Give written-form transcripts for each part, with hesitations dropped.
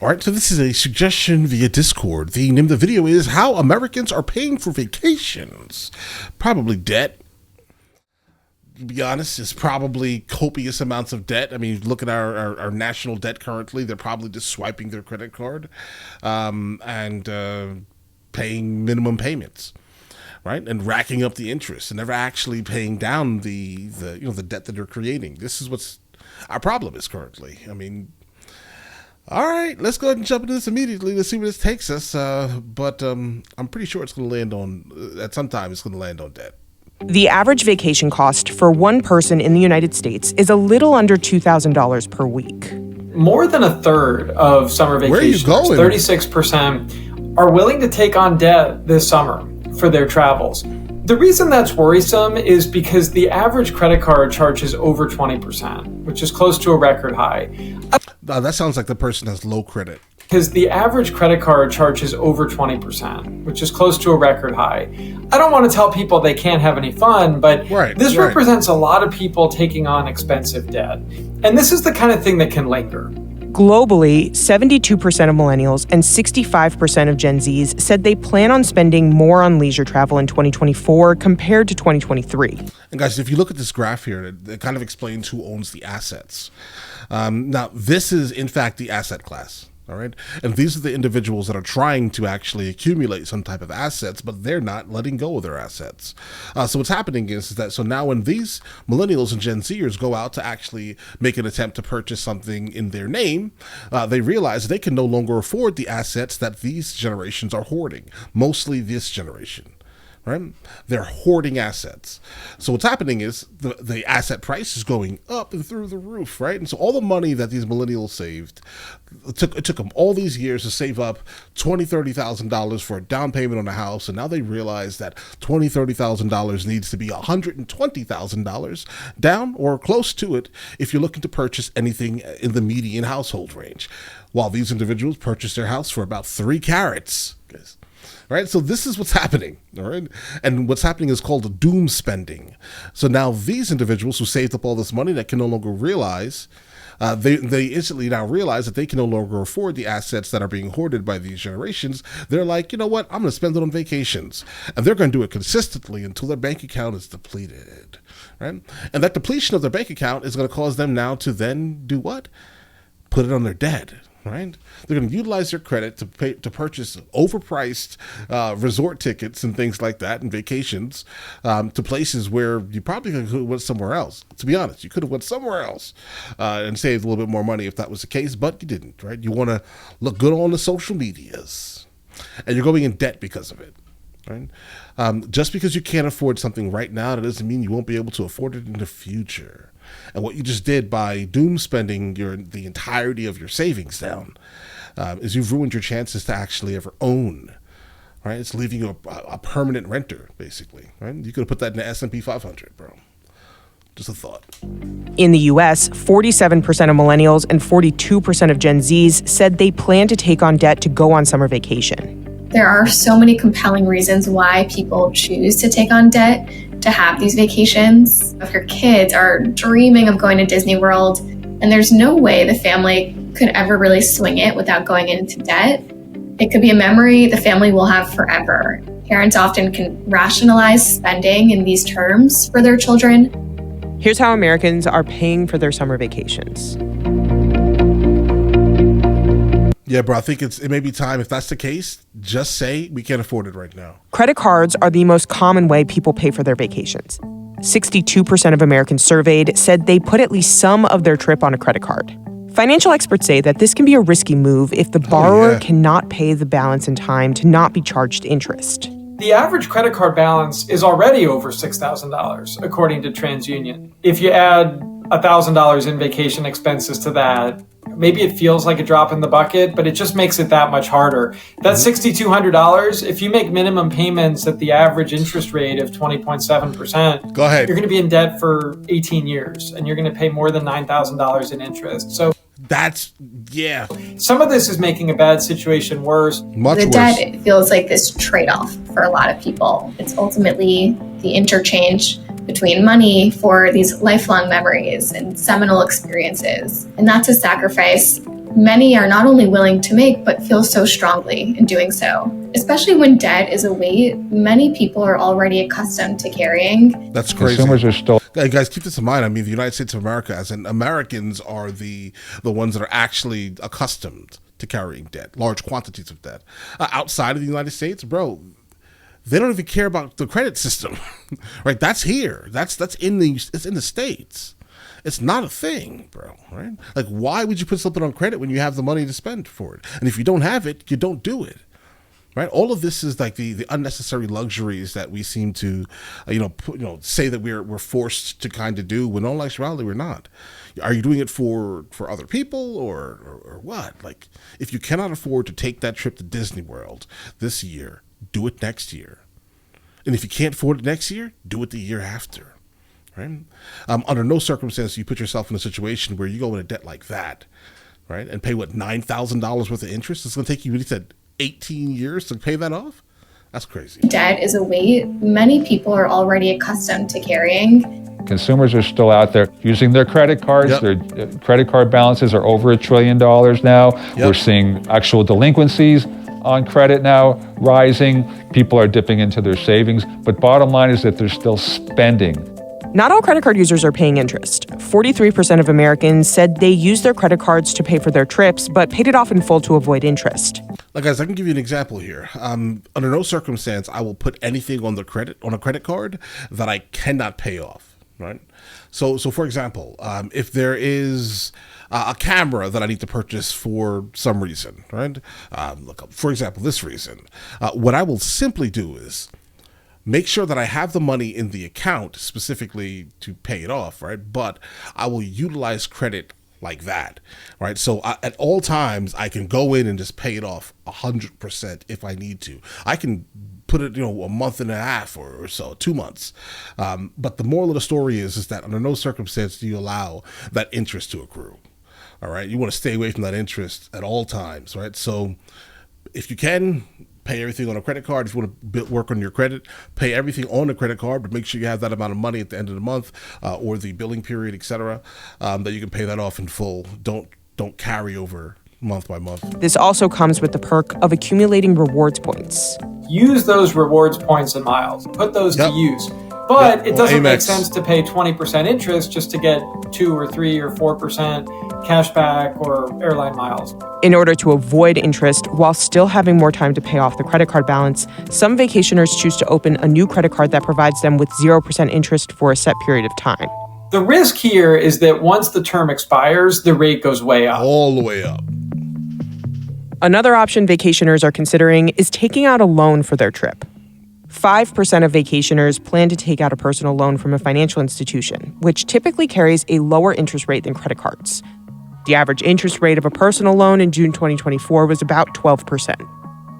All right, so this is a suggestion via Discord. The name of the video is How Americans Are Paying for Vacations. Probably debt. To be honest, it's probably copious amounts of debt. I mean, look at our national debt currently. They're probably just swiping their credit card and paying minimum payments, right? And racking up the interest and never actually paying down the debt that they're creating. This is what's our problem is currently. I mean, all right, let's go ahead and jump into this immediately. Let's see where this takes us. But I'm pretty sure it's going to land on, at some time, it's going to land on debt. The average vacation cost for one person in the United States is a little under $2,000 per week. More than a third of summer vacationers, 36%, are willing to take on debt this summer for their travels. The reason that's worrisome is because the average credit card charges over 20%, which is close to a record high. That sounds like the person has low credit. Because the average credit card charges over 20%, which is close to a record high. I don't want to tell people they can't have any fun, but this represents a lot of people taking on expensive debt. And this is the kind of thing that can linger. Globally, 72% of millennials and 65% of Gen Zs said they plan on spending more on leisure travel in 2024 compared to 2023. And guys, if you look at this graph here, it kind of explains who owns the assets. Now, this is, in fact, the asset class. All right. And these are the individuals that are trying to actually accumulate some type of assets, but they're not letting go of their assets. So what's happening is that so now when these millennials and Gen Zers go out to actually make an attempt to purchase something in their name, they realize they can no longer afford the assets that these generations are hoarding, mostly this generation. Right? They're hoarding assets. So what's happening is the asset price is going up and through the roof, right? And so all the money that these millennials saved, it took them all these years to save up $20,000, $30,000 for a down payment on a house, and now they realize that $20,000, $30,000 needs to be $120,000 down or close to it if you're looking to purchase anything in the median household range, while these individuals purchase their house for about 3 carats. Right, so this is what's happening, all right? And what's happening is called doom spending. So now these individuals who saved up all this money that can no longer realize, they instantly now realize that they can no longer afford the assets that are being hoarded by these generations. They're like, you know what, I'm going to spend it on vacations. And they're going to do it consistently until their bank account is depleted, right? And that depletion of their bank account is going to cause them now to then do what? Put it on their debt. Right? They're going to utilize their credit to purchase overpriced resort tickets and things like that and vacations to places where you probably could have went somewhere else. To be honest, you could have went somewhere else and saved a little bit more money if that was the case, but you didn't. Right? You want to look good on the social medias, and you're going in debt because of it. Right? Just because you can't afford something right now, that doesn't mean you won't be able to afford it in the future. And what you just did by doom spending the entirety of your savings down is you've ruined your chances to actually ever own. Right? It's leaving you a permanent renter, basically. Right? You could have put that in the S&P 500, bro. Just a thought. In the U.S., 47% of millennials and 42% of Gen Zs said they plan to take on debt to go on summer vacation. There are so many compelling reasons why people choose to take on debt to have these vacations. If your kids are dreaming of going to Disney World and there's no way the family could ever really swing it without going into debt, it could be a memory the family will have forever. Parents often can rationalize spending in these terms for their children. Here's how Americans are paying for their summer vacations. Yeah, bro, I think it may be time. If that's the case, just say we can't afford it right now. Credit cards are the most common way people pay for their vacations. 62% of Americans surveyed said they put at least some of their trip on a credit card. Financial experts say that this can be a risky move if the borrower cannot pay the balance in time to not be charged interest. The average credit card balance is already over $6,000, according to TransUnion. If you add $1,000 in vacation expenses to that, maybe it feels like a drop in the bucket, but it just makes it that much harder. That $6,200, if you make minimum payments at the average interest rate of 20.7%, go ahead. You're going to be in debt for 18 years, and you're going to pay more than $9,000 in interest. So that's, some of this is making a bad situation worse. Much the worse. Debt feels like this trade-off for a lot of people. It's ultimately the interchange between money for these lifelong memories and seminal experiences. And that's a sacrifice many are not only willing to make, but feel so strongly in doing so. Especially when debt is a weight many people are already accustomed to carrying. That's crazy. Consumers are still... Guys, keep this in mind. I mean, the United States of America, as in Americans, are the ones that are actually accustomed to carrying debt, large quantities of debt. Outside of the United States, bro, they don't even care about the credit system, right? That's here. It's in the States. It's not a thing, bro, right? Like, why would you put something on credit when you have the money to spend for it? And if you don't have it, you don't do it, right? All of this is like the unnecessary luxuries that we seem to, say that we're forced to kind of do, when in all actuality we're not. Are you doing it for other people or what? Like, if you cannot afford to take that trip to Disney World this year, do it next year. And if you can't afford it next year, do it the year after. Right? Under no circumstance you put yourself in a situation where you go into debt like that, right, and pay $9,000 worth of interest. It's going to take you, what he said, 18 years to pay that off. That's crazy. Debt is a weight many people are already accustomed to carrying. Consumers are still out there using their credit cards. Yep. Their credit card balances are over $1 trillion now. Yep. We're seeing actual delinquencies on credit now rising. People are dipping into their savings. But bottom line is that they're still spending. Not all credit card users are paying interest. 43% of Americans said they used their credit cards to pay for their trips, but paid it off in full to avoid interest. Like, guys, I can give you an example here. Under no circumstance I will put anything on a credit card that I cannot pay off. Right. So for example, if there is a camera that I need to purchase for some reason, right? For example, this reason, what I will simply do is make sure that I have the money in the account specifically to pay it off, right? But I will utilize credit like that, right? So at all times, I can go in and just pay it off 100% if I need to. I can put it, a month and a half or so, 2 months. But the moral of the story is that under no circumstance do you allow that interest to accrue, all right? You want to stay away from that interest at all times, right? So if you can, pay everything on a credit card. If you want to work on your credit, pay everything on a credit card, but make sure you have that amount of money at the end of the month or the billing period, etc., that you can pay that off in full. Don't carry over month by month. This also comes with the perk of accumulating rewards points. Use those rewards points and miles. Put those to use. But it doesn't make sense to pay 20% interest just to get 2 or 3 or 4% cash back or airline miles. In order to avoid interest while still having more time to pay off the credit card balance, some vacationers choose to open a new credit card that provides them with 0% interest for a set period of time. The risk here is that once the term expires, the rate goes way up. All the way up. Another option vacationers are considering is taking out a loan for their trip. 5% of vacationers plan to take out a personal loan from a financial institution, which typically carries a lower interest rate than credit cards. The average interest rate of a personal loan in June 2024 was about 12%.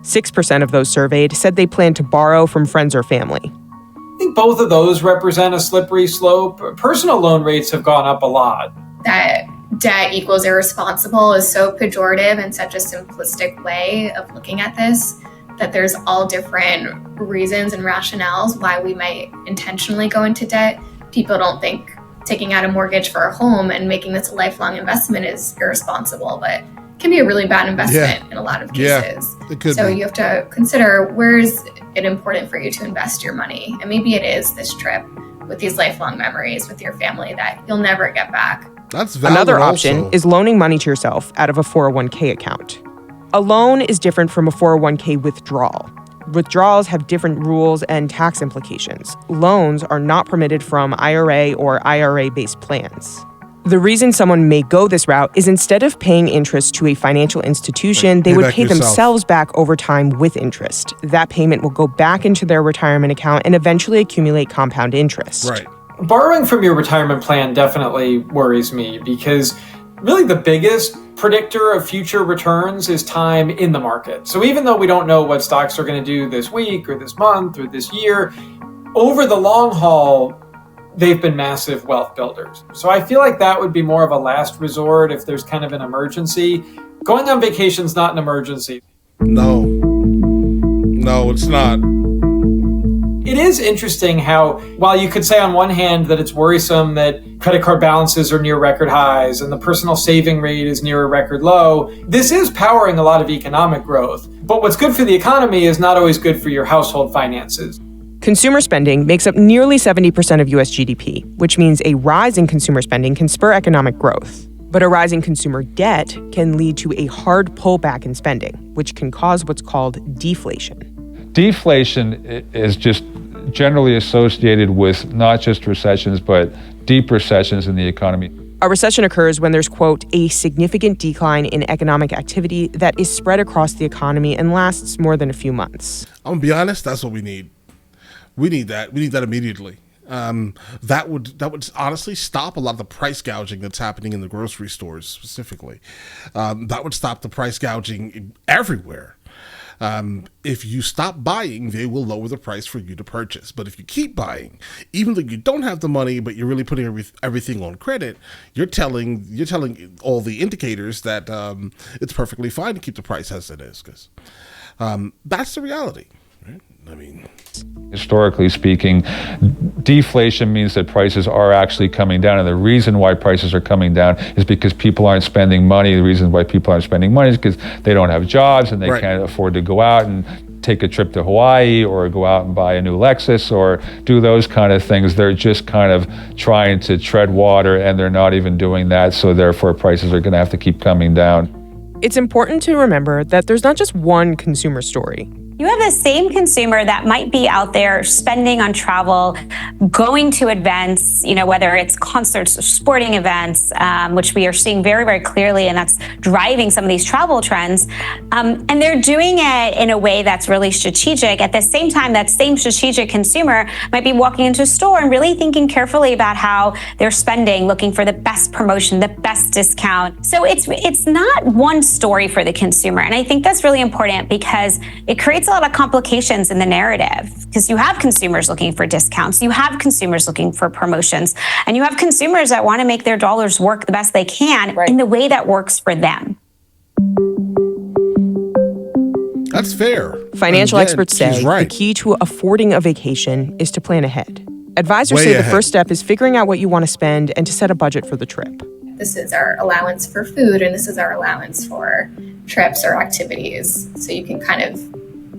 6% of those surveyed said they plan to borrow from friends or family. I think both of those represent a slippery slope. Personal loan rates have gone up a lot. That debt equals irresponsible is so pejorative and such a simplistic way of looking at this, that there's all different reasons and rationales why we might intentionally go into debt. People don't think taking out a mortgage for a home and making this a lifelong investment is irresponsible, but it can be a really bad investment in a lot of cases. It could so be. You have to consider, where is it important for you to invest your money? And maybe it is this trip with these lifelong memories with your family that you'll never get back. That's valid. Another option also is loaning money to yourself out of a 401k account. A loan is different from a 401k withdrawal. Withdrawals have different rules and tax implications. Loans are not permitted from IRA or IRA-based plans. The reason someone may go this route is instead of paying interest to a financial institution, they would pay themselves back over time with interest. That payment will go back into their retirement account and eventually accumulate compound interest. Right. Borrowing from your retirement plan definitely worries me because really the biggest predictor of future returns is time in the market. So even though we don't know what stocks are going to do this week or this month or this year, over the long haul, they've been massive wealth builders. So I feel like that would be more of a last resort if there's kind of an emergency. Going on vacation is not an emergency. No, it's not. It is interesting how, while you could say on one hand that it's worrisome that credit card balances are near record highs and the personal saving rate is near a record low. This is powering a lot of economic growth. But what's good for the economy is not always good for your household finances. Consumer spending makes up nearly 70% of US GDP, which means a rise in consumer spending can spur economic growth. But a rise in consumer debt can lead to a hard pullback in spending, which can cause what's called deflation. Deflation is just generally associated with not just recessions, but deep recessions in the economy. A recession occurs when there's, quote, a significant decline in economic activity that is spread across the economy and lasts more than a few months. I'm gonna be honest, that's what we need. We need that. We need that immediately. That would honestly stop a lot of the price gouging that's happening in the grocery stores specifically. That would stop the price gouging everywhere. If you stop buying, they will lower the price for you to purchase. But if you keep buying, even though you don't have the money, but you're really putting everything on credit, you're telling all the indicators that it's perfectly fine to keep the price as it is, because that's the reality. Right? I mean, historically speaking, deflation means that prices are actually coming down. And the reason why prices are coming down is because people aren't spending money. The reason why people aren't spending money is because they don't have jobs and they can't afford to go out and take a trip to Hawaii or go out and buy a new Lexus or do those kind of things. They're just kind of trying to tread water and they're not even doing that. So therefore prices are going to have to keep coming down. It's important to remember that there's not just one consumer story. You have the same consumer that might be out there spending on travel, going to events, whether it's concerts or sporting events, which we are seeing very, very clearly, and that's driving some of these travel trends. And they're doing it in a way that's really strategic. At the same time, that same strategic consumer might be walking into a store and really thinking carefully about how they're spending, looking for the best promotion, the best discount. So it's not one story for the consumer. And I think that's really important because it creates a lot of complications in the narrative, because you have consumers looking for discounts, you have consumers looking for promotions, and you have consumers that want to make their dollars work the best they can in the way that works for them. That's fair. Financial experts say the key to affording a vacation is to plan ahead. Advisors say the first step is figuring out what you want to spend and to set a budget for the trip. This is our allowance for food, and this is our allowance for trips or activities. So you can kind of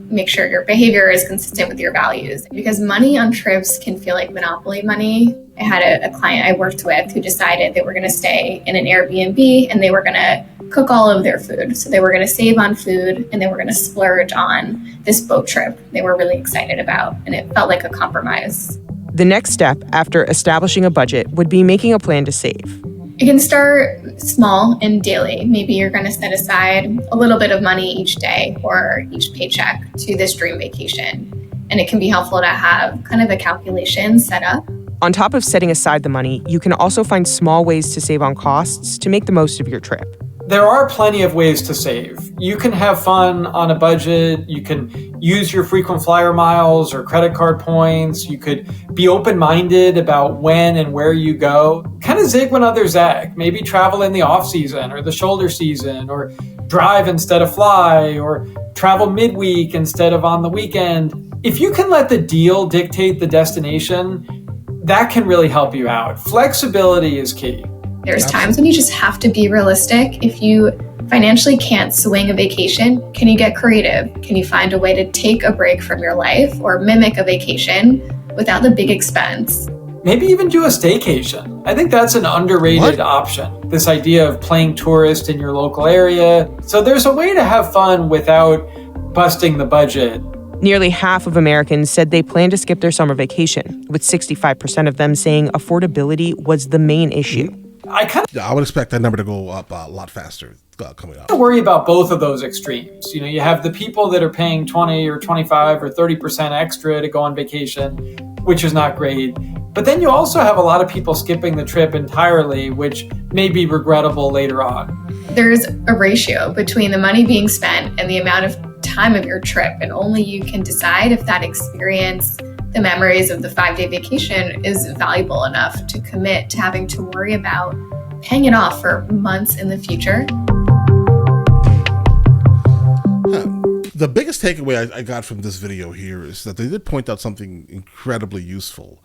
make sure your behavior is consistent with your values, because money on trips can feel like monopoly money. I had a client I worked with who decided they were going to stay in an Airbnb and they were going to cook all of their food. So they were going to save on food and they were going to splurge on this boat trip they were really excited about. And it felt like a compromise. The next step after establishing a budget would be making a plan to save. You can start small and daily. Maybe you're going to set aside a little bit of money each day or each paycheck to this dream vacation. And it can be helpful to have kind of a calculation set up. On top of setting aside the money, you can also find small ways to save on costs to make the most of your trip. There are plenty of ways to save. You can have fun on a budget. You can use your frequent flyer miles or credit card points. You could be open-minded about when and where you go. Kind of zig when others zag. Maybe travel in the off-season or the shoulder season, or drive instead of fly, or travel midweek instead of on the weekend. If you can let the deal dictate the destination, that can really help you out. Flexibility is key. There's times when you just have to be realistic. If you financially can't swing a vacation, can you get creative? Can you find a way to take a break from your life or mimic a vacation without the big expense? Maybe even do a staycation. I think that's an underrated option. This idea of playing tourist in your local area. So there's a way to have fun without busting the budget. Nearly half of Americans said they plan to skip their summer vacation, with 65% of them saying affordability was the main issue. I would expect that number to go up a lot faster coming up. I worry about both of those extremes. You have the people that are paying 20 or 25 or 30% extra to go on vacation, which is not great. But then you also have a lot of people skipping the trip entirely, which may be regrettable later on. There's a ratio between the money being spent and the amount of time of your trip, and only you can decide if that experience, the memories of the 5-day vacation, is valuable enough to commit to having to worry about paying it off for months in the future. The biggest takeaway I got from this video here is that they did point out something incredibly useful.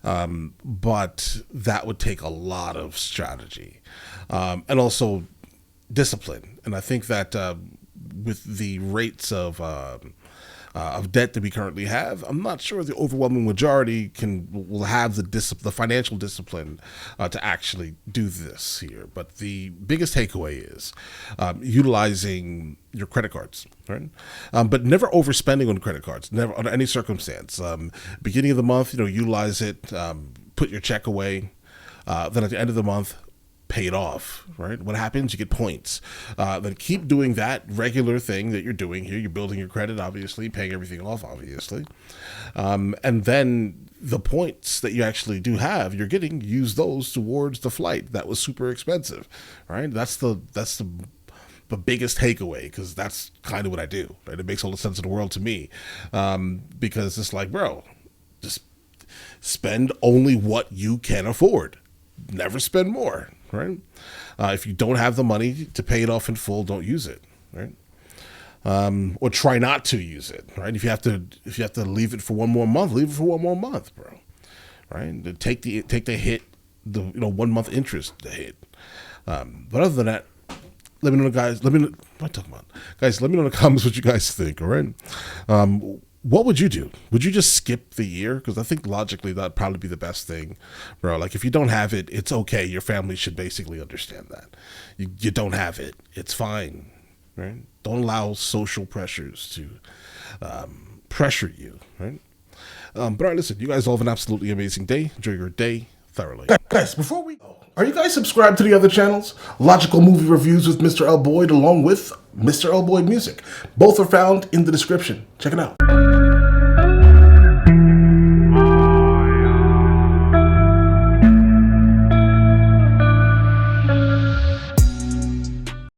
But that would take a lot of strategy, and also discipline. And I think that with the rates of debt that we currently have, I'm not sure the overwhelming majority will have the financial discipline to actually do this here. But the biggest takeaway is utilizing your credit cards, right? But never overspending on credit cards, never under any circumstance. Beginning of the month, utilize it, put your check away. Then at the end of the month, pay it off, right? What happens? You get points. Then keep doing that regular thing that you're doing here. You're building your credit, obviously, paying everything off, obviously. And then the points that you actually do have, you're getting, use those towards the flight that was super expensive, right? That's the biggest takeaway, because that's kind of what I do, right? It makes all the sense in the world to me, because it's like, bro, just spend only what you can afford. Never spend more, right? If you don't have the money to pay it off in full, don't use it, right? Or try not to use it, right? If you have to leave it for one more month, leave it for one more month, bro, right? Take the hit, the 1 month interest hit. But other than that, let me know, guys. What am I talking about? Guys, let me know in the comments what you guys think, all right? What would you do? Would you just skip the year? Because I think logically that'd probably be the best thing, bro. Like, if you don't have it, it's okay. Your family should basically understand that. You don't have it. It's fine, right? Don't allow social pressures to pressure you, right? But all right, listen, you guys all have an absolutely amazing day. Enjoy your day thoroughly. Guys, before we go, are you guys subscribed to the other channels? Logical Movie Reviews with Mr. L. Boyd, along with Mr. L. Boyd Music. Both are found in the description. Check it out.